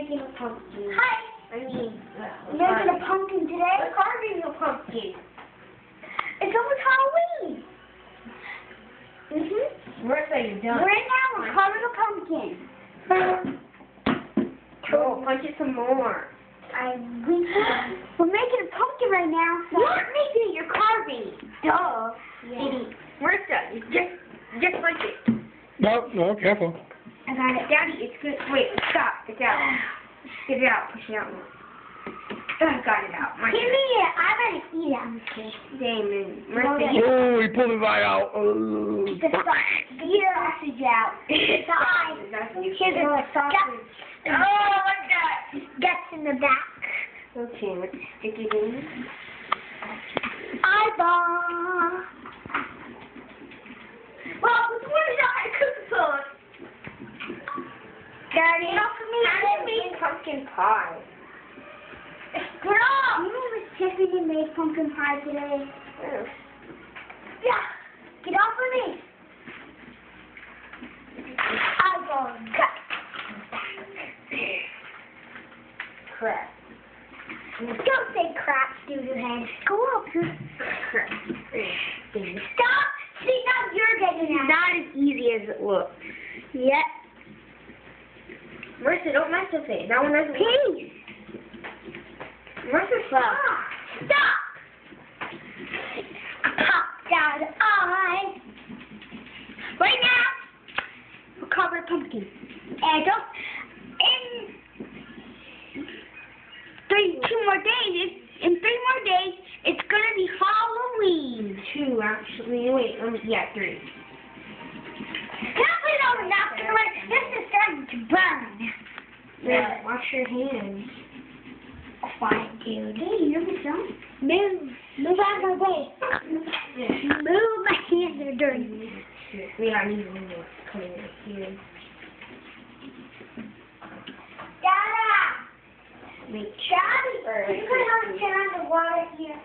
making a pumpkin. Hi. Making a pumpkin today? We're carving a pumpkin. It's almost Halloween. Marissa, you're done. Right now we're carving a pumpkin. Oh, punch it some more. We're making a pumpkin right now. So. You're not making it, you're carving. Duh. Yeah. Marissa, just punch it. No, careful. I got it. Daddy, it's good. Wait, stop. It's out. Get it out. Push it out more. I got it out. Give me it. I gotta eat it. I'm scared. Damon. Marissa, Oh, he pulled his eye out. Get the sausage out. The eye. Here's the sausage. Oh, look at that. Guts in the back. Okay, let's stick it in. Eyeball. Well, which one is that cookie sauce? Daddy, help me. How do you make pumpkin pie? Girl! You know Miss Tiffany made pumpkin pie today? Yeah. Get off of me. Eyeball. Gut. Crap. Don't say crap, stupid head. Go up. Crap. Stop. See, now you're getting It's out. not as easy as it looks. Yep. Marissa, don't mess with it. That one doesn't. Peace. Marissa, stop. Stop. Pop down the eye. Right now, we'll cover the pumpkin. And don't. In 3 more days, it's gonna be Halloween. 2, actually. Wait, yeah, 3. Can I put it on the napkin? This is starting to burn. Yeah, wash your hands. Fine, dude. Hey, you're the son. Move out of my way. Move, my hands are dirty. Yeah, I need one more clean here. Dada! Make Daddy, you could have turned on the water here.